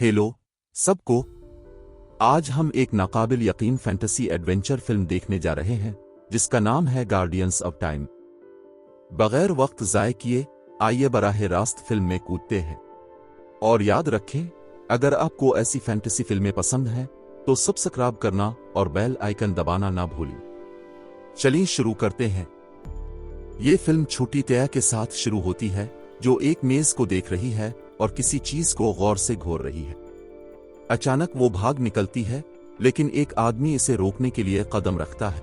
Hello सबको। आज हम एक नाकाबिल यकीन फैंटेसी एडवेंचर फिल्म देखने जा रहे हैं जिसका नाम है गार्डियंस ऑफ टाइम। बगैर वक्त ज़ाय किए आइए बराह रास्त फिल्म में कूदते हैं। और याद रखें, अगर आपको ऐसी फैंटेसी फिल्में पसंद हैं तो सब्सक्राइब करना और बेल आइकन दबाना ना भूलें। चलिए शुरू करते हैं। ये फिल्म छोटी तया के साथ शुरू होती है जो एक मेज को देख रही है और किसी चीज को गौर से घोर रही है। अचानक वो भाग निकलती है, लेकिन एक आदमी इसे रोकने के लिए कदम रखता है।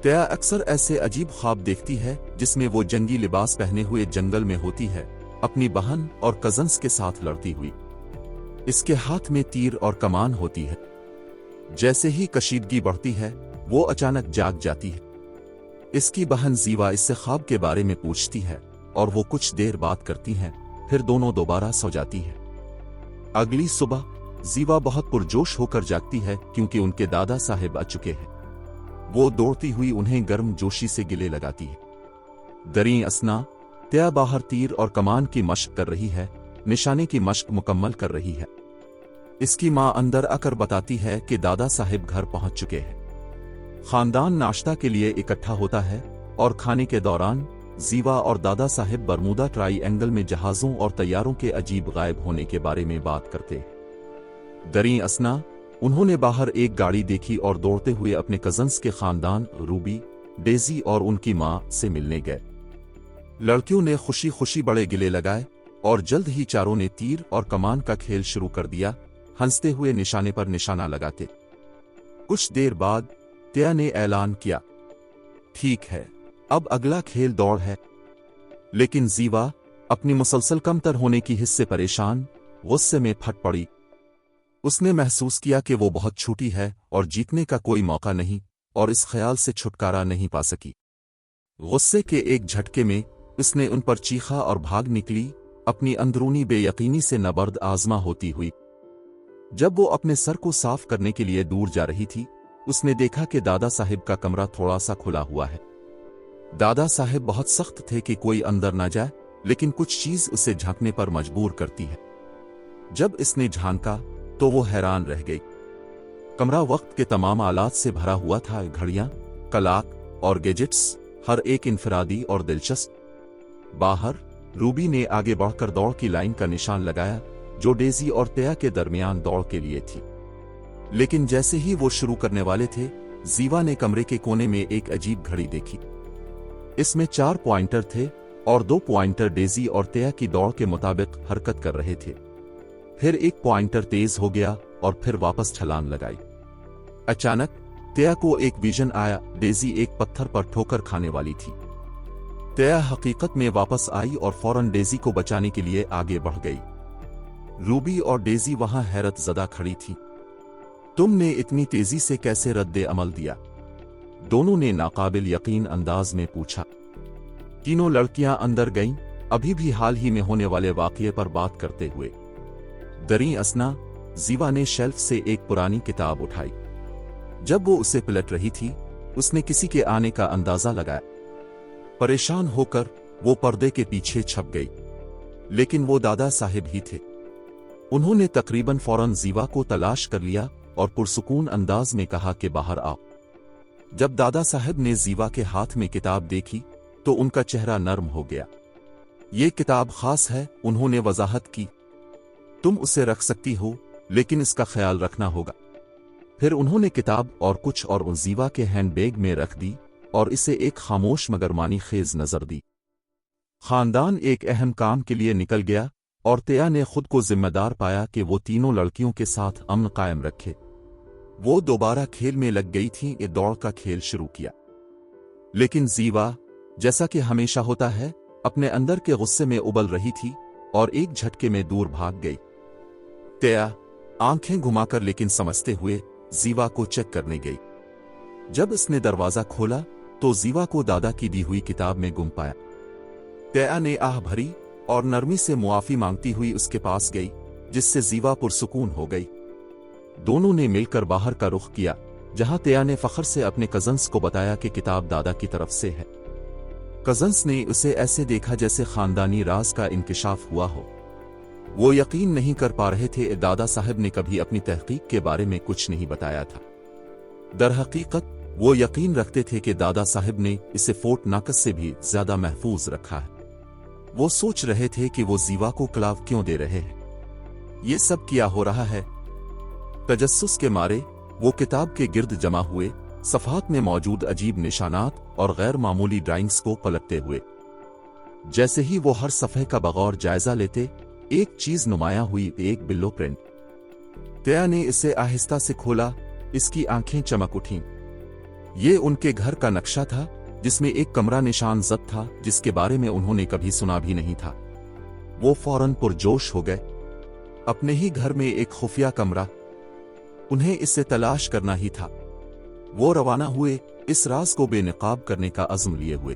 तया अक्सर ऐसे अजीब ख्वाब देखती है जिसमें वो जंगी लिबास पहने हुए जंगल में होती है, अपनी बहन और कजन्स के साथ लड़ती हुई। इसके हाथ में तीर और कमान होती है। जैसे ही कशीदगी बढ़ती है वो अचानक जाग जाती है। इसकी बहन जीवा इससे ख्वाब के बारे में पूछती है और वो कुछ देर बात करती हैं, फिर दोनों दोबारा सो जाती है। अगली सुबह जीवा बहुत पुरजोश होकर जागती है क्योंकि उनके दादा साहिब आ चुके हैं। वो दौड़ती हुई उन्हें गर्म जोशी से गिले लगाती है। दरी असना तया बाहर तीर और कमान की मशक कर रही है, निशाने की मशक मुकम्मल कर रही है। इसकी मां अंदर आकर बताती है कि दादा साहिब घर पहुंच चुके हैं। खानदान नाश्ता के लिए इकट्ठा होता है और खाने के दौरान जीवा और दादा साहिब बरमूदा ट्राईएंगल में जहाजों और तैयारों के अजीब गायब होने के बारे में बात करते हैं। दरी असना उन्होंने बाहर एक गाड़ी देखी और दौड़ते हुए अपने कजन्स के खानदान रूबी, डेजी और उनकी मां से मिलने गए। लड़कियों ने खुशी खुशी बड़े गिले लगाए और जल्द ही चारों ने तीर और कमान का खेल शुरू कर दिया, हंसते हुए निशाने पर निशाना लगाते। कुछ देर बाद तया ने ऐलान किया, ठीक है, अब अगला खेल दौड़ है। लेकिन जीवा अपनी मुसलसल कमतर होने की हिस्से परेशान गुस्से में फट पड़ी। उसने महसूस किया कि वो बहुत छोटी है और जीतने का कोई मौका नहीं, और इस ख्याल से छुटकारा नहीं पा सकी। गुस्से के एक झटके में उसने उन पर चीखा और भाग निकली, अपनी अंदरूनी बेयकीनी से नबर्द आजमा होती हुई। जब वो अपने सर को साफ करने के लिए दूर जा रही थी, उसने देखा कि दादा साहिब का कमरा थोड़ा सा खुला हुआ है। दादा साहिब बहुत सख्त थे कि कोई अंदर ना जाए, लेकिन कुछ चीज उसे झांकने पर मजबूर करती है। जब इसने झांका तो वो हैरान रह गई। कमरा वक्त के तमाम आलात से भरा हुआ था, घड़ियां, कलाक और गैजेट्स, हर एक इनफरादी और दिलचस्प। बाहर रूबी ने आगे बढ़कर दौड़ की लाइन का निशान लगाया जो डेजी और तया के दरमियान दौड़ के लिए थी। लेकिन जैसे ही वो शुरू करने वाले थे, जीवा ने कमरे के कोने में एक अजीब घड़ी देखी। इसमें 4 पॉइंटर थे और 2 पॉइंटर डेजी और तया की दौड़ के मुताबिक हरकत कर रहे थे। फिर एक पॉइंटर तेज हो गया और फिर वापस छलांग लगाई। अचानक तया को एक विजन आया, डेजी एक पत्थर पर ठोकर खाने वाली थी। तया हकीकत में वापस आई और फौरन डेजी को बचाने के लिए आगे बढ़ गई। रूबी और डेजी वहां हैरत ज़दा खड़ी थी। तुमने इतनी तेजी से कैसे रद्दे अमल दिया? दोनों ने नाकाबिल यकीन अंदाज में पूछा। तीनों लड़कियां अंदर गईं, अभी भी हाल ही में होने वाले वाकये पर बात करते हुए। दरी असना जीवा ने शेल्फ से एक पुरानी किताब उठाई। जब वो उसे पलट रही थी, उसने किसी के आने का अंदाजा लगाया। परेशान होकर वो पर्दे के पीछे छप गई, लेकिन वो दादा साहिब ही थे। उन्होंने तकरीबन फौरन जीवा को तलाश कर लिया और पुरसुकून अंदाज में कहा कि बाहर आओ। जब दादा साहब ने जीवा के हाथ में किताब देखी तो उनका चेहरा नर्म हो गया। ये किताब खास है, उन्होंने वजाहत की। तुम उसे रख सकती हो, लेकिन इसका ख्याल रखना होगा। फिर उन्होंने किताब और कुछ और जीवा के हैंडबैग में रख दी और इसे एक खामोश मगर मानी खेज नजर दी। खानदान एक अहम काम के लिए निकल गया और तया ने खुद को जिम्मेदार पाया कि वो तीनों लड़कियों के साथ अमन कायम रखे। वो दोबारा खेल में लग गई थी, एक दौड़ का खेल शुरू किया। लेकिन जीवा, जैसा कि हमेशा होता है, अपने अंदर के गुस्से में उबल रही थी और एक झटके में दूर भाग गई। तया आंखें घुमाकर लेकिन समझते हुए जीवा को चेक करने गई। जब इसने दरवाजा खोला तो जीवा को दादा की दी हुई किताब में गुम पाया। तया ने आह भरी और नरमी से मुआफी मांगती हुई उसके पास गई, जिससे जीवा पुरसुकून हो गई। दोनों ने मिलकर बाहर का रुख किया, जहां तया ने फख्र से अपने कजन्स को बताया कि किताब दादा की तरफ से है। कजन्स ने उसे ऐसे देखा जैसे खानदानी राज का इंकिशाफ हुआ हो। وہ یقین نہیں کر پا رہے تھے دادا صاحب نے کبھی اپنی تحقیق کے بارے میں کچھ نہیں بتایا تھا۔ در حقیقت وہ یقین رکھتے تھے کہ دادا صاحب نے اسے فورٹ ناکس سے بھی زیادہ محفوظ رکھا ہے۔ وہ سوچ رہے تھے کہ وہ زیوا کو کلاو کیوں دے رہے ہیں، یہ سب کیا ہو رہا ہے۔ تجسس کے مارے وہ کتاب کے گرد جمع ہوئے، صفحات میں موجود عجیب نشانات اور غیر معمولی ڈرائنگز کو پلٹتے ہوئے۔ جیسے ہی وہ ہر صفحے کا بغور جائزہ لیتے، ایک چیز نمایاں ہوئی، ایک بلو پرنٹ۔ تیا نے اسے آہستہ سے کھولا، اس کی آنکھیں چمک اٹھیں۔ یہ ان کے گھر کا نقشہ تھا، جس میں ایک کمرہ نشان زد تھا جس کے بارے میں انہوں نے کبھی سنا بھی نہیں تھا۔ وہ فوراً پرجوش ہو گئے۔ اپنے ہی گھر میں ایک خفیہ کمرہ، انہیں اسے تلاش کرنا ہی تھا۔ وہ روانہ ہوئے، اس راز کو بے نقاب کرنے کا عزم لیے ہوئے۔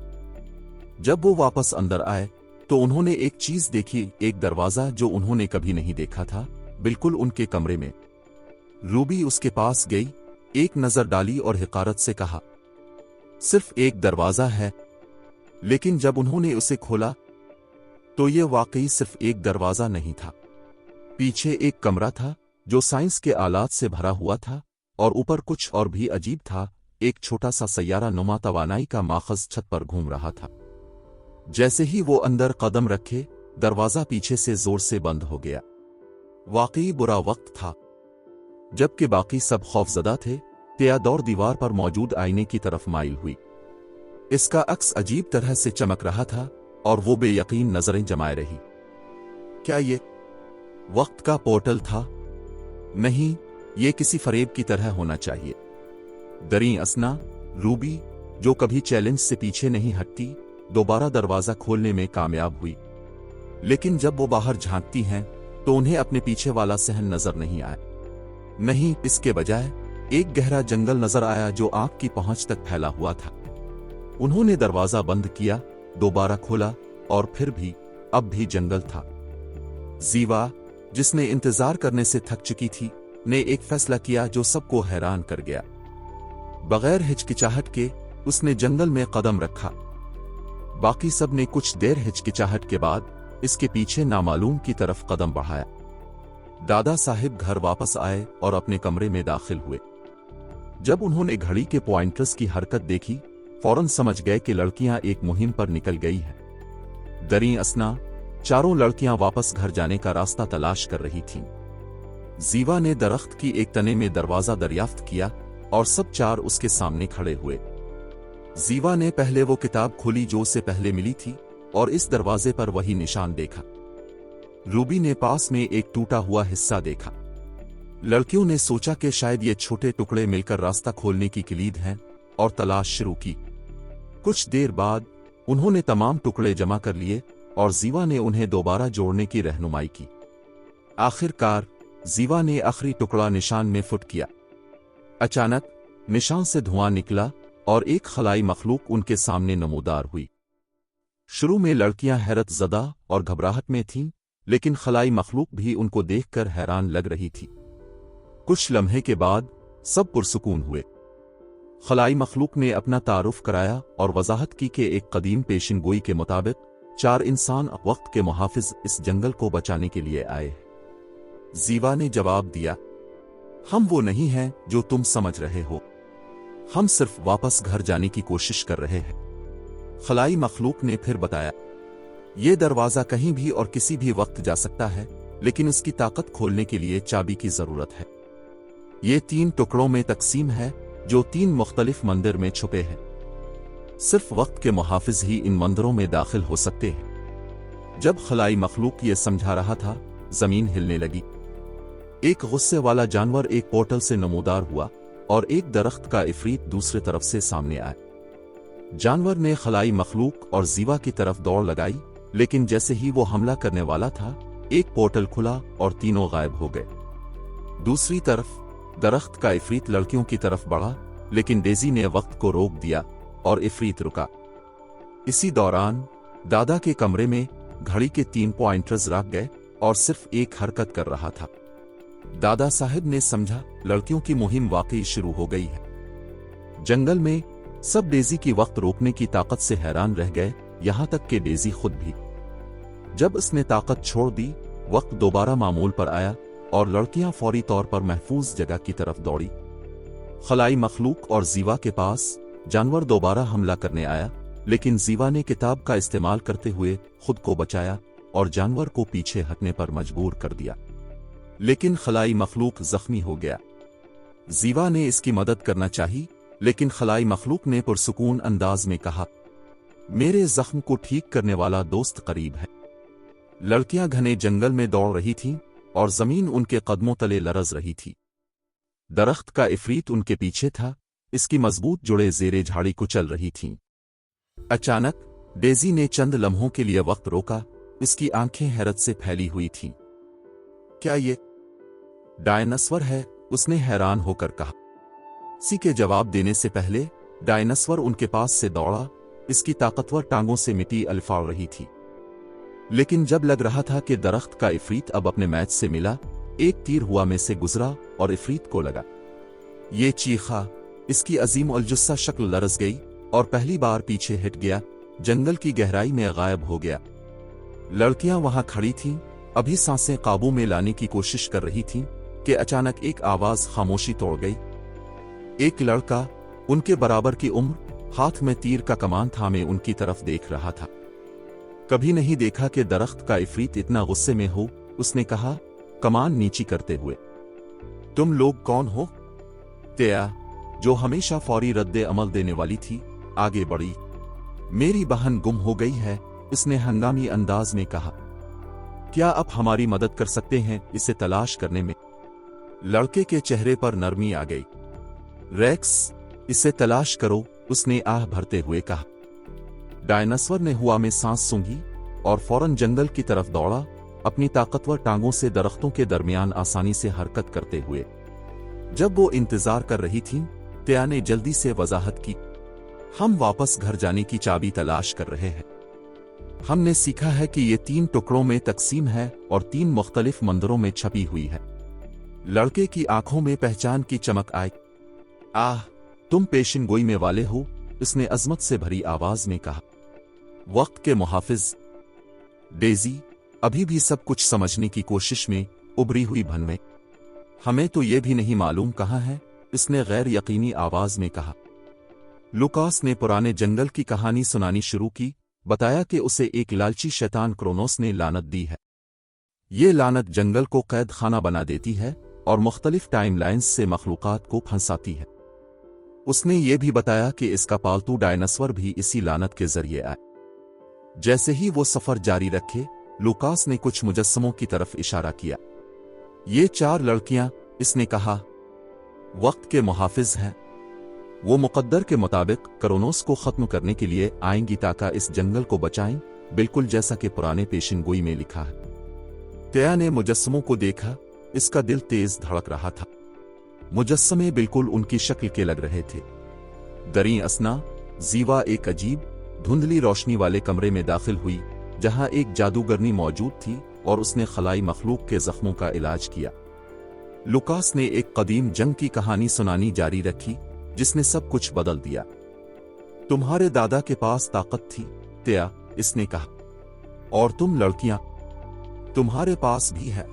جب وہ واپس اندر آئے تو انہوں نے ایک چیز دیکھی، ایک دروازہ جو انہوں نے کبھی نہیں دیکھا تھا، بالکل ان کے کمرے میں۔ روبی اس کے پاس گئی، ایک نظر ڈالی اور حقارت سے کہا، صرف ایک دروازہ ہے۔ لیکن جب انہوں نے اسے کھولا تو یہ واقعی صرف ایک دروازہ نہیں تھا۔ پیچھے ایک کمرہ تھا جو سائنس کے آلات سے بھرا ہوا تھا، اور اوپر کچھ اور بھی عجیب تھا۔ ایک چھوٹا سا سیارہ نما توانائی کا ماخذ چھت پر گھوم رہا تھا۔ جیسے ہی وہ اندر قدم رکھے، دروازہ پیچھے سے زور سے بند ہو گیا۔ واقعی برا وقت تھا۔ جبکہ باقی سب خوفزدہ تھے، تیا دور دیوار پر موجود آئینے کی طرف مائل ہوئی۔ اس کا عکس عجیب طرح سے چمک رہا تھا اور وہ بے یقین نظریں جمائے رہی۔ کیا یہ وقت کا پورٹل تھا؟ نہیں، یہ کسی فریب کی طرح ہونا چاہیے۔ دریں اثنا، روبی، جو کبھی چیلنج سے پیچھے نہیں ہٹتی، دوبارہ دروازہ کھولنے میں کامیاب ہوئی۔ لیکن جب وہ باہر جھانکتی ہیں تو انہیں اپنے پیچھے والا صحن نظر نہیں آیا۔ نہیں، اس کے بجائے ایک گہرا جنگل نظر آیا جو آنکھ کی پہنچ تک پھیلا ہوا تھا۔ انہوں نے دروازہ بند کیا، دوبارہ کھولا، اور پھر بھی اب بھی جنگل تھا۔ زیوا، جس نے انتظار کرنے سے تھک چکی تھی، نے ایک فیصلہ کیا جو سب کو حیران کر گیا۔ بغیر ہچکچاہٹ کے اس نے جنگل میں قدم رکھا۔ باقی سب نے کچھ دیر ہچکچاہٹ کے بعد اس کے پیچھے نامعلوم کی طرف قدم بڑھایا۔ دادا صاحب گھر واپس آئے اور اپنے کمرے میں داخل ہوئے۔ جب انہوں نے گھڑی کے پوائنٹرز کی حرکت دیکھی، فوراً سمجھ گئے کہ لڑکیاں ایک مہم پر نکل گئی ہیں۔ دریں اثنا، چاروں لڑکیاں واپس گھر جانے کا راستہ تلاش کر رہی تھیں۔ زیوا نے درخت کی ایک تنے میں دروازہ دریافت کیا اور سب چار اس کے سامنے کھڑے ہوئے۔ زیوا نے پہلے وہ کتاب کھولی جو اسے پہلے ملی تھی، اور اس دروازے پر وہی نشان دیکھا۔ روبی نے پاس میں ایک ٹوٹا ہوا حصہ دیکھا۔ لڑکیوں نے سوچا کہ شاید یہ چھوٹے ٹکڑے مل کر راستہ کھولنے کی کلید ہیں، اور تلاش شروع کی۔ کچھ دیر بعد انہوں نے تمام ٹکڑے جمع کر لیے اور زیوا نے انہیں دوبارہ جوڑنے کی رہنمائی کی۔ آخر کار زیوا نے آخری ٹکڑا نشان میں فٹ کیا۔ اچانک نشان سے دھواں نکلا اور ایک خلائی مخلوق ان کے سامنے نمودار ہوئی۔ شروع میں لڑکیاں حیرت زدہ اور گھبراہٹ میں تھیں، لیکن خلائی مخلوق بھی ان کو دیکھ کر حیران لگ رہی تھی۔ کچھ لمحے کے بعد سب پرسکون ہوئے۔ خلائی مخلوق نے اپنا تعارف کرایا اور وضاحت کی کہ ایک قدیم پیشن گوئی کے مطابق 4 انسان وقت کے محافظ اس جنگل کو بچانے کے لیے آئے ہیں۔ زیوا نے جواب دیا، ہم وہ نہیں ہیں جو تم سمجھ رہے ہو، ہم صرف واپس گھر جانے کی کوشش کر رہے ہیں۔ خلائی مخلوق نے پھر بتایا، یہ دروازہ کہیں بھی اور کسی بھی وقت جا سکتا ہے، لیکن اس کی طاقت کھولنے کے لیے چابی کی ضرورت ہے۔ یہ 3 ٹکڑوں میں تقسیم ہے جو 3 مختلف مندر میں چھپے ہیں۔ صرف وقت کے محافظ ہی ان مندروں میں داخل ہو سکتے ہیں۔ جب خلائی مخلوق یہ سمجھا رہا تھا، زمین ہلنے لگی۔ ایک غصے والا جانور ایک پورٹل سے نمودار ہوا اور ایک درخت کا عفریت دوسرے طرف سے سامنے آیا۔ جانور نے خلائی مخلوق اور زیوا کی طرف دوڑ لگائی، لیکن جیسے ہی وہ حملہ کرنے والا تھا، ایک پورٹل کھلا اور تینوں غائب ہو گئے۔ دوسری طرف درخت کا عفریت لڑکیوں کی طرف بڑھا، لیکن ڈیزی نے وقت کو روک دیا اور عفریت رکا۔ اسی دوران دادا کے کمرے میں گھڑی کے 3 پوائنٹرز رک گئے اور صرف ایک حرکت کر رہا تھا۔ دادا صاحب نے سمجھا لڑکیوں کی مہم واقعی شروع ہو گئی ہے۔ جنگل میں سب ڈیزی کی وقت روکنے کی طاقت سے حیران رہ گئے، یہاں تک کہ ڈیزی خود بھی۔ جب اس نے طاقت چھوڑ دی، वक्त दोबारा मामूल पर आया और लड़कियां फौरी तौर पर महफूज जगह की तरफ दौड़ी। खलाई मखलूक और जीवा के पास जानवर दोबारा हमला करने आया, लेकिन जीवा ने किताब का इस्तेमाल करते हुए खुद को बचाया और जानवर को पीछे हटने पर मजबूर कर दिया। लेकिन खलाई मखलूक जख्मी हो गया। जीवा ने इसकी मदद करना चाही, लेकिन खलाई मखलूक ने पुरसुकून अंदाज में कहा, मेरे जख्म को ठीक करने वाला दोस्त करीब है। लड़कियां घने जंगल में दौड़ रही थीं और जमीन उनके कदमों तले लरज रही थी। दरख्त का इफरीत उनके पीछे था, इसकी मजबूत जुड़े जेरे झाड़ी कुचल रही थीं। अचानक डेजी ने चंद लम्हों के लिए वक्त रोका, इसकी आंखें हैरत से फैली हुई थीं। क्या ये डायनासोर है? उसने हैरान होकर कहा। किसी के जवाब देने से पहले डायनासोर उनके पास से दौड़ा, इसकी ताकतवर टांगों से मिट्टी अलफाड़ रही थी। लेकिन जब लग रहा था कि दरख्त का इफरीत अब अपने मैच से मिला, एक तीर हुआ में से गुजरा और इफरीत को लगा। ये चीखा, इसकी अजीम उलजुस्सा शक्ल लरज गई और पहली बार पीछे हट गया, जंगल की गहराई में गायब हो गया। लड़कियां वहां खड़ी थीं, अभी सांसें काबू में लाने की कोशिश कर रही थीं कि अचानक एक आवाज खामोशी तोड़ गई। एक लड़का, उनके बराबर की उम्र, हाथ में तीर का कमान थामे उनकी तरफ देख रहा था। कभी नहीं देखा कि दरख्त का इफरीत इतना गुस्से में हो, उसने कहा, कमान नीची करते हुए। तुम लोग कौन हो? तेया, जो हमेशा फौरी रद्दे अमल देने वाली थी, आगे बढ़ी। मेरी बहन गुम हो गई है, इसने हंगामी अंदाज में कहा। क्या आप हमारी मदद कर सकते हैं इसे तलाश करने में? लड़के के चेहरे पर नरमी आ गई। रेक्स, इसे तलाश करो, उसने आह भरते हुए कहा। डायनासोर ने हुआ में सांस सूंघी और फौरन जंगल की तरफ दौड़ा, अपनी ताकतवर टांगों से दरख्तों के दरमियान आसानी से हरकत करते हुए। जब वो इंतजार कर रही थीं, तेया ने जल्दी से वजाहत की, हम वापस घर जाने की चाबी तलाश कर रहे हैं। हमने सीखा है कि ये 3 टुकड़ों में तकसीम है और 3 मुख्तलिफ मंदिरों में छपी हुई है। लड़के की आंखों में पहचान की चमक आई। आह, तुम पेशिन गोई में वाले हो, उसने अजमत से भरी आवाज में कहा। वक्त के मुहाफिज। डेजी, अभी भी सब कुछ समझने की कोशिश में उभरी हुई भनवें। हमें तो ये भी नहीं मालूम कहाँ है, इसने गैर यकीनी आवाज में कहा। लुकास ने पुराने जंगल की कहानी सुनानी शुरू की, बताया कि उसे एक लालची शैतान क्रोनोस ने लानत दी है। ये लानत जंगल को कैद खाना बना देती है और मुख्तलिफ टाइमलाइंस से मखलूकात को फंसाती है। उसने ये भी बताया कि इसका पालतू डायनासोर भी इसी लानत के जरिए आए। जैसे ही वो सफर जारी रखे, लुकास ने कुछ मुजस्समों की तरफ इशारा किया। ये 4 लड़कियां, इसने कहा, वक्त के मुहाफिज हैं। वो मुकद्दर के मुताबिक क्रोनोस को खत्म करने के लिए आएंगी ताकि इस जंगल को बचाएं, बिल्कुल जैसा कि पुराने पेशिन गोई में लिखा है। तेया ने मुजस्समों को देखा, इसका दिल तेज धड़क रहा था। मुजस्समे बिल्कुल उनकी शक्ल के लग रहे थे। दरी असना, जीवा एक अजीब धुंधली रोशनी वाले कमरे में दाखिल हुई, जहां एक जादूगरनी मौजूद थी और उसने खलाई मखलूक के जख्मों का इलाज किया। लुकास ने एक कदीम जंग की कहानी सुनानी जारी रखी, जिसने सब कुछ बदल दिया। तुम्हारे दादा के पास ताकत थी, तेया, इसने कहा, और तुम लड़कियां, तुम्हारे पास भी है।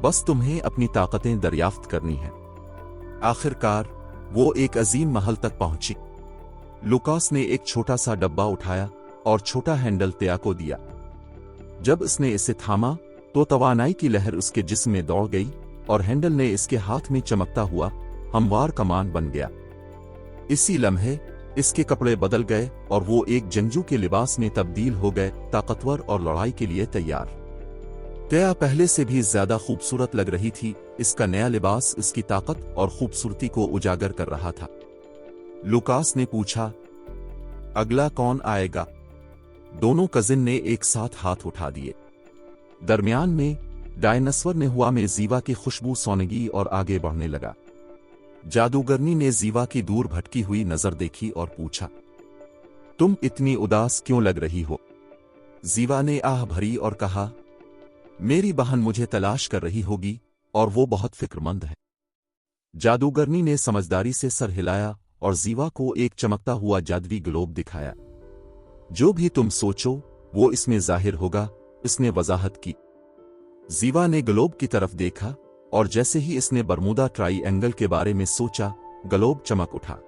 बस तुम्हें अपनी ताकतें दरियाफ्त करनी है। आखिरकार वो एक अजीम महल तक पहुंची। लुकास ने एक छोटा सा डब्बा उठाया और छोटा हैंडल तेया को दिया। जब इसने इसे थामा तो तवानाई की लहर उसके जिस्म में दौड़ गई और हैंडल ने इसके हाथ में चमकता हुआ हमवार कमान बन गया। इसी लम्हे इसके कपड़े बदल गए और वो एक जंगजू के लिबास में तब्दील हो गए, ताकतवर और लड़ाई के लिए तैयार। तेया पहले से भी ज्यादा खूबसूरत लग रही थी। इसका नया लिबास इसकी ताकत और खूबसूरती को उजागर कर रहा था। लुकास ने पूछा, अगला कौन आएगा? दोनों कजिन ने एक साथ हाथ उठा दिए। दरमियान में डायनासोर ने हुआ में जीवा की खुशबू सौनगी और आगे बढ़ने लगा। जादूगरनी ने जीवा की दूर भटकी हुई नजर देखी और पूछा, तुम इतनी उदास क्यों लग रही हो? जीवा ने आह भरी और कहा, मेरी बहन मुझे तलाश कर रही होगी और वो बहुत फिक्रमंद है। जादूगरनी ने समझदारी से सर हिलाया और जीवा को एक चमकता हुआ जादुई ग्लोब दिखाया। जो भी तुम सोचो वो इसमें जाहिर होगा, इसने वजाहत की। जीवा ने ग्लोब की तरफ देखा और जैसे ही इसने बरमूदा ट्राइएंगल के बारे में सोचा, ग्लोब चमक उठा।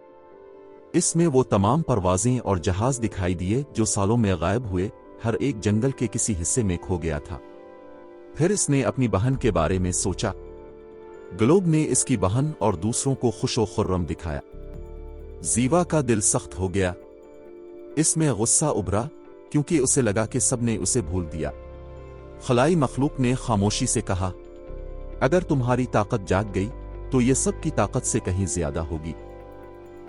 इसमें वो तमाम परवाजें और जहाज दिखाई दिए जो सालों में गायब हुए, हर एक जंगल के किसी हिस्से में खो गया था। फिर इसने अपनी बहन के बारे में सोचा। ग्लोब ने इसकी बहन और दूसरों को खुशो खुर्रम दिखाया। जीवा का दिल सख्त हो गया। इसमें गुस्सा उभरा क्योंकि उसे लगा कि सबने उसे भूल दिया। खलाई मखलूक ने खामोशी से कहा, अगर तुम्हारी ताकत जाग गई तो ये सब की ताकत से कहीं ज्यादा होगी।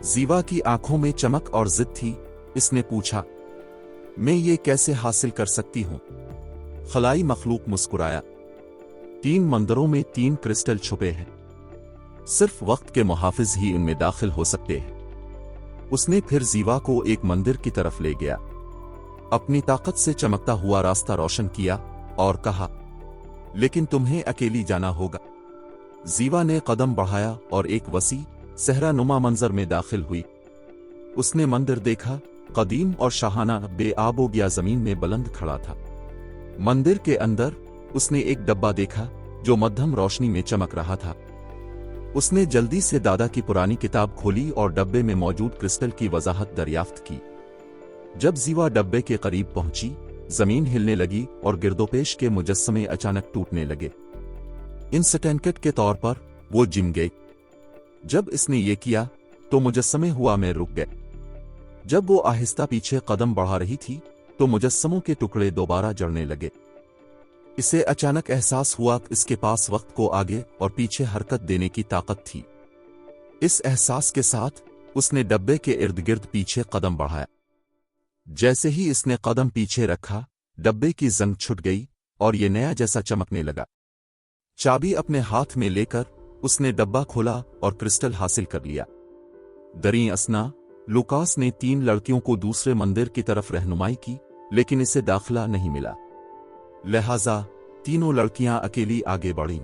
जीवा की आंखों में चमक और जिद थी। इसने पूछा, मैं ये कैसे हासिल कर सकती हूं? खलाई मखलूक मुस्कुराया, 3 मंदिरों में 3 क्रिस्टल छुपे हैं, सिर्फ वक्त के मुहाफिज ही इनमें दाखिल हो सकते हैं। उसने फिर जीवा को एक मंदिर की तरफ ले गया, अपनी ताकत से चमकता हुआ रास्ता रोशन किया और कहा, लेकिन तुम्हें अकेली जाना होगा। जीवा ने कदम बढ़ाया और एक वसी सहरा नुमा मंजर में दाखिल हुई। उसने मंदिर देखा, कदीम और शाहाना बेआबोगिया जमीन में बुलंद खड़ा था। मंदिर के अंदर उसने एक डब्बा देखा जो मध्यम रोशनी में चमक रहा था। उसने जल्दी से दादा की पुरानी किताब खोली और डब्बे में मौजूद क्रिस्टल की वजाहत दरियाफ्त की। जब जीवा डब्बे के करीब पहुंची, जमीन हिलने लगी और गिरदोपेश के मुजस्समे अचानक टूटने लगे। इंस्टेंट के तौर पर वो जिम गए। जब इसने ये किया तो मुजस्समे हुआ में रुक गए। जब वो आहिस्ता पीछे कदम बढ़ा रही थी तो मुजस्समों के टुकड़े दोबारा जड़ने लगे। इसे अचानक एहसास हुआ कि इसके पास वक्त को आगे और पीछे हरकत देने की ताकत थी। इस एहसास के साथ उसने डब्बे के इर्द गिर्द पीछे कदम बढ़ाया। जैसे ही इसने कदम पीछे रखा, डब्बे की जंग छुट गई और ये नया जैसा चमकने लगा। चाबी अपने हाथ में लेकर उसने डब्बा खोला और क्रिस्टल हासिल कर लिया। दरी असना लुकास ने 3 लड़कियों को दूसरे मंदिर की तरफ रहनुमाई की, लेकिन इसे दाखिला नहीं मिला। लिहाजा तीनों लड़कियां अकेली आगे बढ़ीं।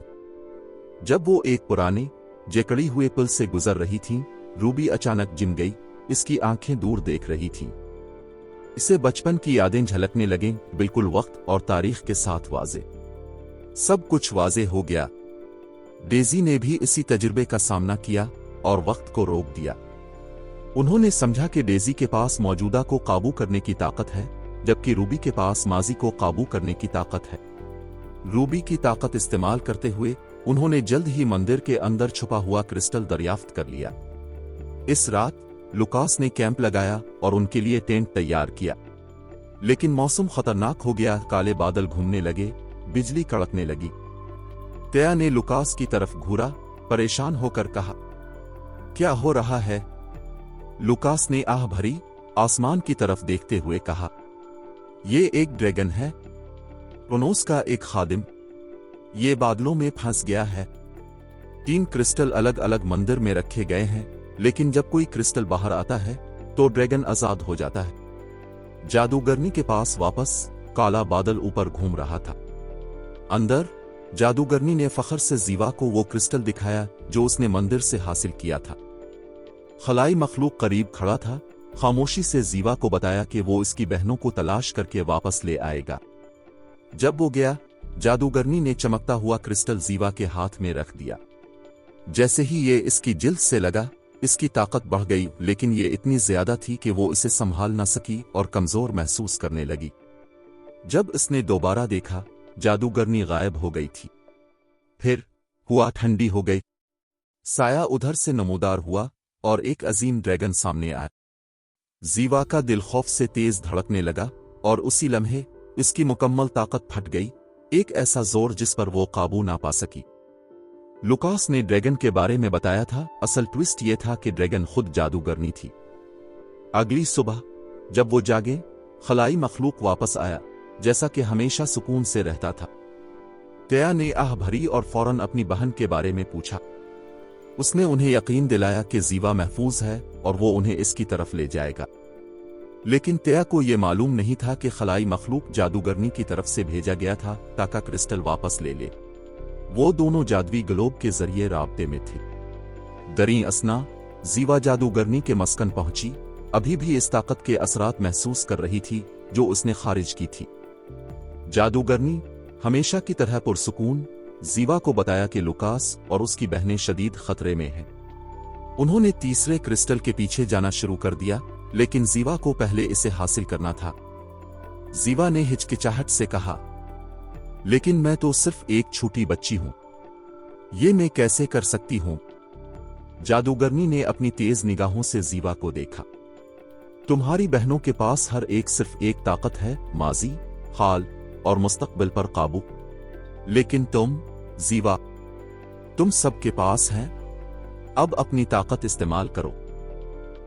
जब वो एक पुराने जकड़ी हुए पुल से गुजर रही थीं, रूबी अचानक जिम गई। इसकी आंखें दूर देख रही थीं। इसे बचपन की यादें झलकने लगें, बिल्कुल वक्त और तारीख के साथ वाजे। सब कुछ वाजे हो गया। डेजी ने भी इसी तजुर्बे का सामना किया और वक्त को रोक दिया। उन्होंने समझा कि डेजी के पास मौजूदा को काबू करने की ताकत है, जबकि रूबी के पास माजी को काबू करने की ताकत है। रूबी की ताकत इस्तेमाल करते हुए उन्होंने जल्द ही मंदिर के अंदर छुपा हुआ क्रिस्टल दरियाफ्त कर लिया। इस रात लुकास ने कैंप लगाया और उनके लिए टेंट तैयार किया। लेकिन मौसम खतरनाक हो गया। काले बादल घूमने लगे, बिजली कड़कने लगी। तेया ने लुकास की तरफ घूरा, परेशान होकर कहा, क्या हो रहा है? लुकास ने आह भरी आसमान की तरफ देखते हुए कहा, ये एक ड्रैगन है, क्रोनोस का एक खादिम। ये बादलों में फंस गया है। 3 क्रिस्टल अलग अलग मंदिर में रखे गए हैं, लेकिन जब कोई क्रिस्टल बाहर आता है तो ड्रैगन आजाद हो जाता है। जादूगरनी के पास वापस काला बादल ऊपर घूम रहा था। अंदर जादूगरनी ने फखर से जीवा को वो क्रिस्टल दिखाया जो उसने मंदिर से हासिल किया था। खलाई मखलूक करीब खड़ा था, खामोशी से जीवा को बताया कि वो इसकी बहनों को तलाश करके वापस ले आएगा। जब वो गया, जादूगरनी ने चमकता हुआ क्रिस्टल जीवा के हाथ में रख दिया। जैसे ही ये इसकी जिल्द से लगा, इसकी ताकत बढ़ गई, लेकिन ये इतनी ज्यादा थी कि वो इसे संभाल न सकी और कमजोर महसूस करने लगी। जब इसने दोबारा देखा, जादूगरनी गायब हो गई थी। फिर हुआ ठंडी हो गई। साया उधर से नमूदार हुआ और एक अजीम ड्रैगन सामने आया। जीवा का दिल खौफ से तेज धड़कने लगा और उसी लम्हे इसकी मुकम्मल ताकत फट गई, एक ऐसा जोर जिस पर वो काबू ना पा सकी। लुकास ने ड्रैगन के बारे में बताया था। असल ट्विस्ट ये था कि ड्रैगन खुद जादूगरनी थी। अगली सुबह जब वो जागे, खलाई मखलूक वापस आया, जैसा कि हमेशा सुकून से रहता था। तेया ने आह भरी और फौरन अपनी बहन के बारे में पूछा। उसने उन्हें यकीन दिलाया कि जीवा महफूज है और वो उन्हें इसकी तरफ ले जाएगा। लेकिन तेया को यह मालूम नहीं था कि खलाई मखलूक जादूगरनी की तरफ से भेजा गया था ताकि क्रिस्टल वापस ले ले। वो दोनों जादुई ग्लोब के जरिए राब्ते में थे। दरी असना जीवा जादूगरनी के मस्कन पहुंची। अभी भी इस ताकत के असरात महसूस कर रही थी जो उसने खारिज की थी। जादूगरनी हमेशा की तरह पुरसुकून, जीवा को बताया कि लुकास और उसकी बहनें शदीद खतरे में हैं। उन्होंने तीसरे क्रिस्टल के पीछे जाना शुरू कर दिया, लेकिन जीवा को पहले इसे हासिल करना था। जीवा ने हिचकिचाहट से कहा, लेकिन मैं तो सिर्फ एक छोटी बच्ची हूं, ये मैं कैसे कर सकती हूं? जादूगरनी ने अपनी तेज निगाहों से जीवा को देखा। तुम्हारी बहनों के पास हर एक सिर्फ एक ताकत है, माजी, हाल और मुस्तकबिल पर काबू। लेकिन तुम, जीवा, तुम सबके पास हैं। अब अपनी ताकत इस्तेमाल करो।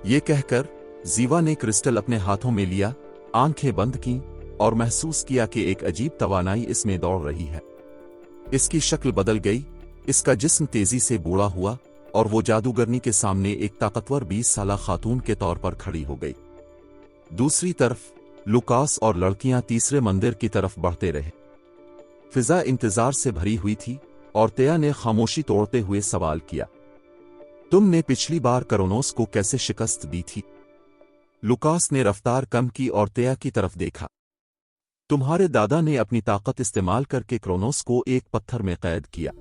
ये कहकर जीवा ने क्रिस्टल अपने हाथों में लिया, आंखें बंद की और महसूस किया कि एक अजीब तवानाई इसमें दौड़ रही है। इसकी शक्ल बदल गई, इसका जिस्म तेजी से बूढ़ा हुआ और वो जादूगरनी के सामने एक ताकतवर 20 साला खातून के तौर पर खड़ी हो गई। दूसरी तरफ लुकास और लड़कियां तीसरे मंदिर की तरफ बढ़ते रहे। फिजा इंतजार से भरी हुई थी और तेया ने खामोशी तोड़ते हुए सवाल किया, तुमने पिछली बार क्रोनोस को कैसे शिकस्त दी थी? लुकास ने रफ्तार कम की और तेया की तरफ देखा। तुम्हारे दादा ने अपनी ताकत इस्तेमाल करके क्रोनोस को एक पत्थर में कैद किया,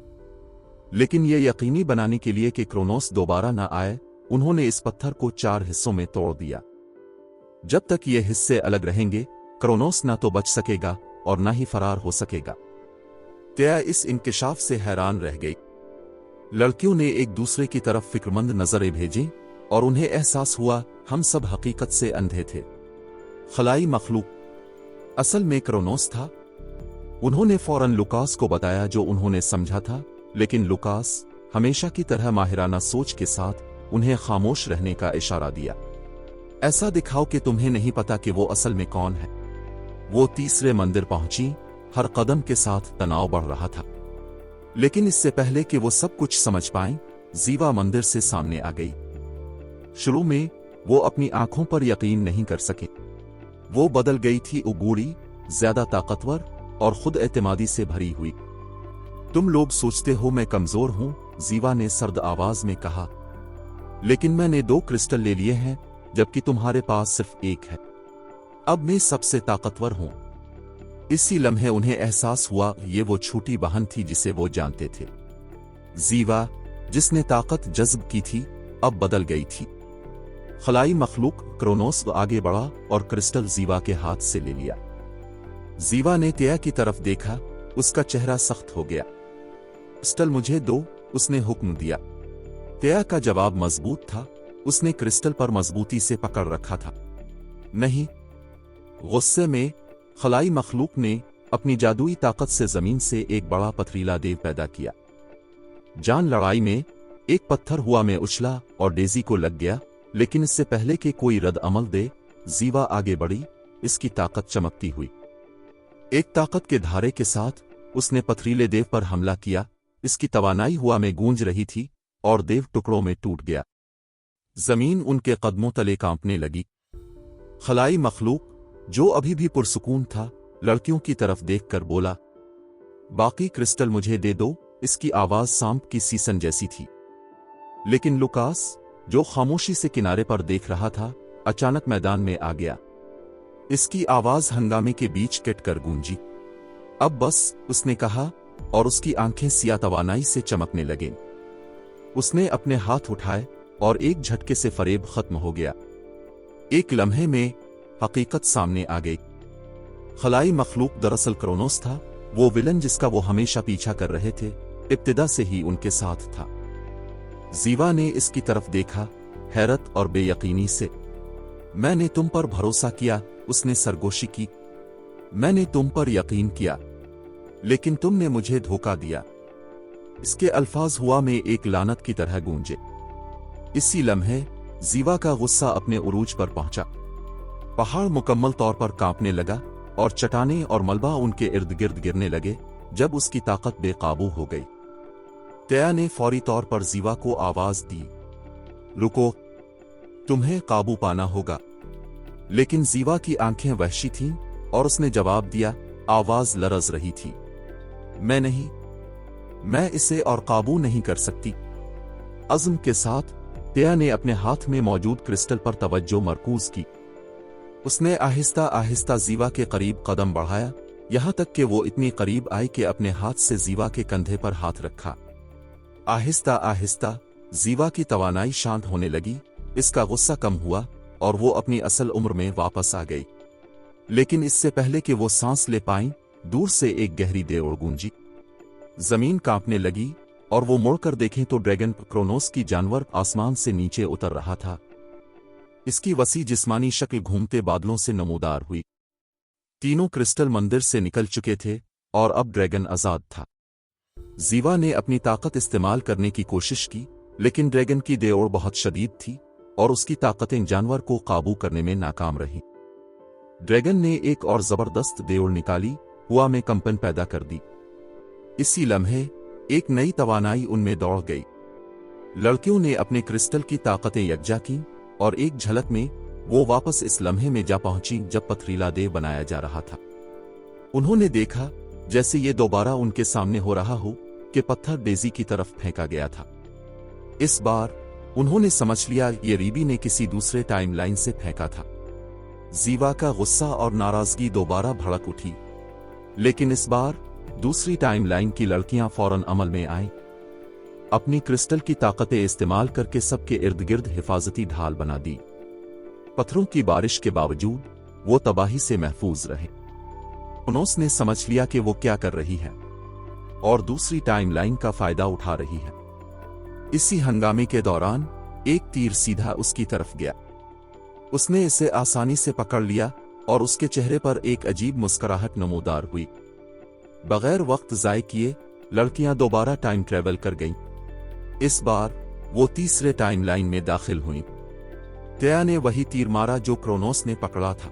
लेकिन यह यकीनी बनाने के लिए कि क्रोनोस दोबारा न आए, उन्होंने इस पत्थर को 4 हिस्सों में तोड़ दिया। जब तक ये हिस्से अलग रहेंगे, क्रोनोस ना तो बच सकेगा और ना ही फरार हो सकेगा। तेया इस इंकिशाफ से हैरान रह गई। लड़कियों ने एक दूसरे की तरफ फिक्रमंद नजरें भेजी और उन्हें एहसास हुआ हम सब हकीकत से अंधे थे। खलाई मखलूक असल में क्रोनोस था। उन्होंने फौरन लुकास को बताया जो उन्होंने समझा था, लेकिन लुकास हमेशा की तरह माहिराना सोच के साथ उन्हें खामोश रहने का इशारा दिया। ऐसा दिखाओ कि तुम्हें नहीं पता कि वो असल में कौन है। वो तीसरे मंदिर पहुंची, हर कदम के साथ तनाव बढ़ रहा था। लेकिन इससे पहले कि वो सब कुछ समझ पाएं, जीवा मंदिर से सामने आ गई। शुरू में वो अपनी आंखों पर यकीन नहीं कर सके। वो बदल गई थी, उगूड़ी, ज्यादा ताकतवर और खुद एतमादी से भरी हुई। तुम लोग सोचते हो मैं कमजोर हूं, जीवा ने सर्द आवाज में कहा, लेकिन मैंने 2 क्रिस्टल ले लिए हैं, जबकि तुम्हारे पास सिर्फ एक है। अब मैं सबसे ताकतवर हूं। इसी लम्हे उन्हें एहसास हुआ ये वो छोटी बहन थी जिसे वो जानते थे। जीवा, जिसने ताकत जज्ब की थी, अब बदल गई थी। खलाई मखलूक क्रोनोस आगे बढ़ा और क्रिस्टल जीवा के हाथ से ले लिया। जीवा ने तेया की तरफ देखा, उसका चेहरा सख्त हो गया। क्रिस्टल मुझे दो, उसने हुक्म दिया। तेया का जवाब मजबूत था, उसने क्रिस्टल पर मजबूती से पकड़ रखा था। नहीं। गुस्से में खलाई मखलूक ने अपनी जादुई ताकत से जमीन से एक बड़ा पथरीला देव पैदा किया। जान लड़ाई में एक पत्थर हुआ में उछला और डेजी को लग गया, लेकिन इससे पहले कि कोई रद्द अमल दे, जीवा आगे बढ़ी, इसकी ताकत चमकती हुई। एक ताकत के धारे के साथ उसने पथरीले देव पर हमला किया। इसकी तवानाई हुआ में गूंज रही थी और देव टुकड़ों में टूट गया। जमीन उनके कदमों तले कांपने लगी। खलाई मखलूक, जो अभी भी पुरसुकून था, लड़कियों की तरफ देखकर बोला, बाकी क्रिस्टल मुझे दे दो। इसकी आवाज सांप की सीसन जैसी थी। लेकिन लुकास, जो खामोशी से किनारे पर देख रहा था, अचानक मैदान में आ गया। इसकी आवाज हंगामे के बीच कट कर गूंजी। अब बस, उसने कहा, और उसकी आंखें सिया तवानाई से चमकने लगीं। उसने अपने हाथ उठाए और एक झटके से फरेब खत्म हो गया। एक लम्हे में हकीकत सामने आ गई। खलाई मखलूक दरअसल क्रोनोस था, वो विलन जिसका वो हमेशा पीछा कर रहे थे, इब्तिदा से ही उनके साथ था। जीवा ने इसकी तरफ देखा, हैरत और बेयकीनी से। मैंने तुम पर भरोसा किया, उसने सरगोशी की। मैंने तुम पर यकीन किया, लेकिन तुमने मुझे धोखा दिया। इसके अल्फाज हुआ में एक लानत की तरह गूंजे। इसी लम्हे जीवा का गुस्सा अपने उरूज पर पहुंचा। पहाड़ मुकम्मल तौर पर कांपने लगा और चट्टानें और मलबा उनके इर्द गिर्द गिरने लगे जब उसकी ताकत बेकाबू हो गई। तेया ने फौरी तौर पर जीवा को आवाज दी, रुको, तुम्हें काबू पाना होगा। लेकिन जीवा की आंखें वहशी थीं और उसने जवाब दिया, आवाज लरज रही थी, मैं नहीं, मैं इसे और काबू नहीं कर सकती। अज़्म के साथ तेया ने अपने हाथ में मौजूद क्रिस्टल पर तवज्जो मरकूज की। उसने आहिस्ता आहिस्ता जीवा के करीब कदम बढ़ाया یہاں تک کہ وہ اتنی قریب آئی کہ اپنے ہاتھ سے زیوا کے کندھے پر ہاتھ رکھا۔ آہستہ آہستہ زیوا کی توانائی شانت ہونے لگی، اس کا غصہ کم ہوا اور وہ اپنی اصل عمر میں واپس آ گئی۔ لیکن اس سے پہلے کہ وہ سانس لے پائیں، دور سے ایک گہری دیوڑ گونجی۔ زمین کانپنے لگی اور وہ مڑ کر دیکھیں تو ڈریگن کرونوس کی جانور آسمان سے نیچے اتر رہا تھا۔ اس کی وسیع جسمانی شکل گھومتے بادلوں سے نمودار ہوئی۔ تینوں کرسٹل مندر سے نکل چکے تھے اور اب ڈریگن آزاد تھا۔ زیوا نے اپنی طاقت استعمال کرنے کی کوشش کی، لیکن ڈریگن کی دیوڑ بہت شدید تھی اور اس کی طاقتیں جانور کو قابو کرنے میں ناکام رہیں۔ ڈریگن نے ایک اور زبردست دیوڑ نکالی، ہوا میں کمپن پیدا کر دی۔ اسی لمحے ایک نئی توانائی ان میں دوڑ گئی۔ لڑکیوں نے اپنے کرسٹل کی طاقتیں یکجا کیں اور ایک جھلک میں وہ واپس اس لمحے میں جا پہنچی جب پتھریلا دیو بنایا جا رہا تھا۔ انہوں نے دیکھا جیسے یہ دوبارہ ان کے سامنے ہو رہا ہو کہ پتھر ڈیزی کی طرف پھینکا گیا تھا۔ اس بار انہوں نے سمجھ لیا یہ ریبی نے کسی دوسرے ٹائم لائن سے پھینکا تھا۔ زیوا کا غصہ اور ناراضگی دوبارہ بھڑک اٹھی، لیکن اس بار دوسری ٹائم لائن کی لڑکیاں فوراً عمل میں آئیں۔ اپنی کرسٹل کی طاقتیں استعمال کر کے سب کے ارد گرد حفاظتی ڈھال بنا دی۔ پتھروں کی بارش کے باوجود وہ تباہی سے محفوظ رہے۔ کرونوس نے سمجھ لیا کہ وہ کیا کر رہی ہے اور دوسری ٹائم لائن کا فائدہ اٹھا رہی ہے۔ اسی ہنگامے کے دوران ایک تیر سیدھا اس کی طرف گیا۔ اس نے اسے آسانی سے پکڑ لیا اور اس کے چہرے پر ایک عجیب مسکراہٹ نمودار ہوئی۔ بغیر وقت ضائع کیے لڑکیاں دوبارہ ٹائم ٹریول کر گئیں۔ اس بار وہ تیسرے ٹائم لائن میں داخل ہوئیں۔ تیا نے وہی تیر مارا جو کرونوس نے پکڑا تھا،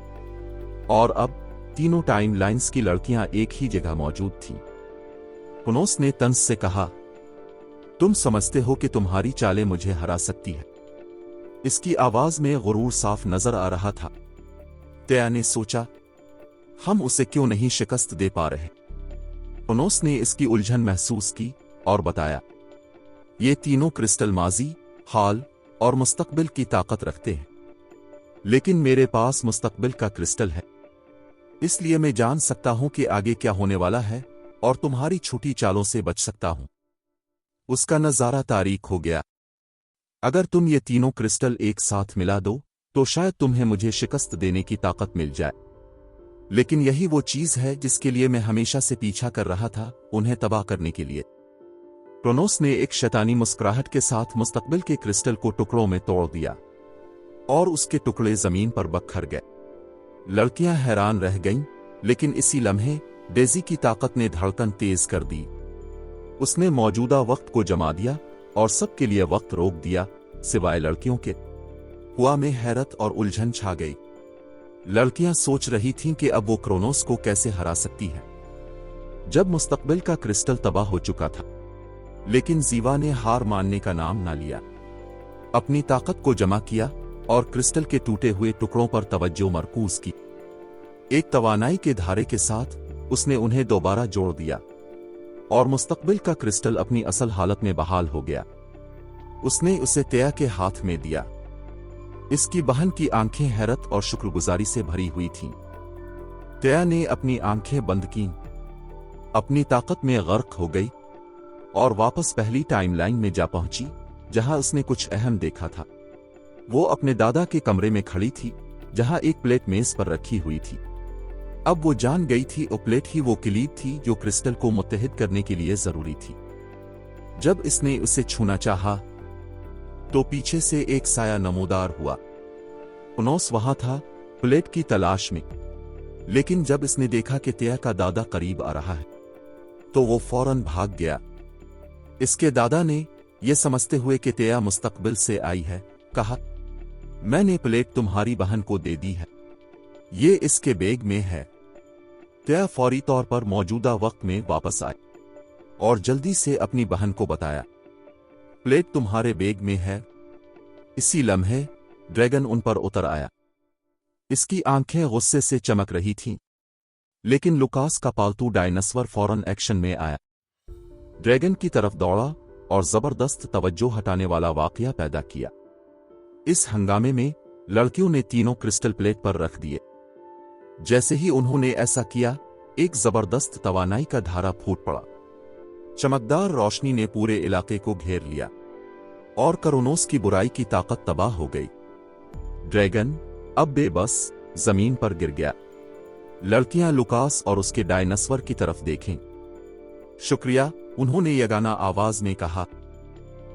اور اب تینوں ٹائم لائنز کی لڑکیاں ایک ہی جگہ موجود تھیں۔ کرونوس نے طنز سے کہا، تم سمجھتے ہو کہ تمہاری چالیں مجھے ہرا سکتی ہے؟ اس کی آواز میں غرور صاف نظر آ رہا تھا۔ تیا نے سوچا، ہم اسے کیوں نہیں شکست دے پا رہے؟ کرونوس نے اس کی الجھن محسوس کی اور بتایا، یہ تینوں کرسٹل ماضی، حال اور مستقبل کی طاقت رکھتے ہیں، لیکن میرے پاس مستقبل کا کرسٹل ہے، اس لیے میں جان سکتا ہوں کہ آگے کیا ہونے والا ہے اور تمہاری چھوٹی چالوں سے بچ سکتا ہوں۔ اس کا نظارہ تاریک ہو گیا۔ اگر تم یہ تینوں کرسٹل ایک ساتھ ملا دو تو شاید تمہیں مجھے شکست دینے کی طاقت مل جائے، لیکن یہی وہ چیز ہے جس کے لیے میں ہمیشہ سے پیچھا کر رہا تھا، انہیں تباہ کرنے کے لیے۔ کرونوس نے ایک شیطانی مسکراہٹ کے ساتھ مستقبل کے کرسٹل کو ٹکڑوں میں توڑ دیا اور اس کے ٹکڑے زمین پر بکھر گئے۔ لڑکیاں حیران رہ گئیں، لیکن اسی لمحے ڈیزی کی طاقت نے دھڑکن تیز کر دی۔ اس نے موجودہ وقت کو جما دیا اور سب کے لیے وقت روک دیا سوائے لڑکیوں کے۔ ہوا میں حیرت اور الجھن چھا گئی۔ لڑکیاں سوچ رہی تھیں کہ اب وہ کرونوس کو کیسے ہرا سکتی ہے جب مستقبل کا کرسٹل تباہ ہو چکا تھا، لیکن زیوا نے ہار ماننے کا نام نہ لیا۔ اپنی طاقت کو جمع کیا اور کرسٹل کے ٹوٹے ہوئے ٹکڑوں پر توجہ مرکوز کی۔ ایک توانائی کے دھارے کے ساتھ اس نے انہیں دوبارہ جوڑ دیا اور مستقبل کا کرسٹل اپنی اصل حالت میں بحال ہو گیا۔ اس نے اسے تیا کے ہاتھ میں دیا۔ اس کی بہن کی آنکھیں حیرت اور شکر گزاری سے بھری ہوئی تھیں۔ تیا نے اپنی آنکھیں بند کیں، اپنی طاقت میں غرق ہو گئی اور واپس پہلی ٹائم لائن میں جا پہنچی جہاں اس نے کچھ اہم دیکھا تھا۔ وہ اپنے دادا کے کمرے میں کھڑی تھی جہاں ایک پلیٹ میز پر رکھی ہوئی تھی۔ اب وہ جان گئی تھی وہ پلیٹ ہی وہ کلید تھی جو کرسٹل کو متحد کرنے کے لیے ضروری تھی۔ جب اس نے اسے چھونا چاہا تو پیچھے سے ایک سایہ نمودار ہوا۔ کرونوس وہاں تھا پلیٹ کی تلاش میں، لیکن جب اس نے دیکھا کہ تیا کا دادا قریب آ رہا ہے تو وہ فوراً بھاگ گیا۔ اس کے دادا نے یہ سمجھتے ہوئے کہ تیا مستقبل سے آئی ہے کہا، میں نے پلیٹ تمہاری بہن کو دے دی ہے، یہ اس کے بیگ میں ہے۔ تیا فوری طور پر موجودہ وقت میں واپس آئے اور جلدی سے اپنی بہن کو بتایا، پلیٹ تمہارے بیگ میں ہے۔ اسی لمحے ڈریگن ان پر اتر آیا۔ اس کی آنکھیں غصے سے چمک رہی تھیں، لیکن لوکاس کا پالتو ڈائناسور فوراً ایکشن میں آیا۔ ڈریگن کی طرف دوڑا اور زبردست توجہ ہٹانے والا واقعہ پیدا کیا۔ اس ہنگامے میں لڑکیوں نے تینوں کرسٹل پلیٹ پر رکھ دیے۔ جیسے ہی انہوں نے ایسا کیا، एक जबरदस्त तवानाई का धारा फूट पड़ा। चमकदार रोशनी ने पूरे इलाके को घेर लिया और करोनोस की बुराई की ताकत तबाह हो गई। ड्रैगन अब बेबस जमीन पर गिर गया। लड़कियां लुकास और उसके डायनासोर की तरफ देखें। शुक्रिया, उन्होंने यगाना आवाज में कहा,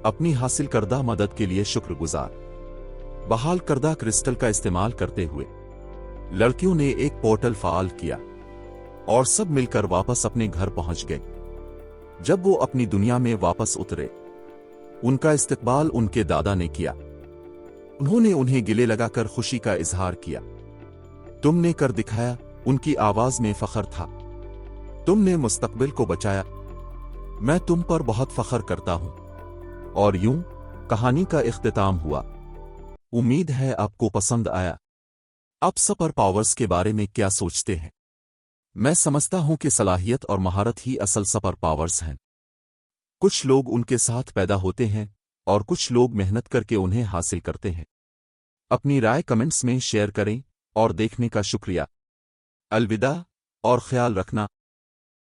अपनी हासिल करदा मदद के लिए शुक्रगुजार। बहाल करदा क्रिस्टल का इस्तेमाल करते हुए लड़कियों ने एक पोर्टल फाल किया और सब मिलकर वापस अपने घर पहुंच गए। जब वो अपनी दुनिया में वापस उतरे, उनका इस्तकबाल उनके दादा ने किया। उन्होंने उन्हें गिले लगाकर खुशी का इजहार किया। तुमने कर दिखाया, उनकी आवाज में फख्र था। तुमने मुस्तकबिल को बचाया। मैं तुम पर बहुत फख्र करता हूं। और यूं कहानी का इख्तिताम हुआ। उम्मीद है आपको पसंद आया। आप सुपर पावर्स के बारे में क्या सोचते हैं? मैं समझता हूं कि सलाहियत और महारत ही असल सुपर पावर्स हैं। कुछ लोग उनके साथ पैदा होते हैं और कुछ लोग मेहनत करके उन्हें हासिल करते हैं। अपनी राय कमेंट्स में शेयर करें और देखने का शुक्रिया। अलविदा और ख्याल रखना।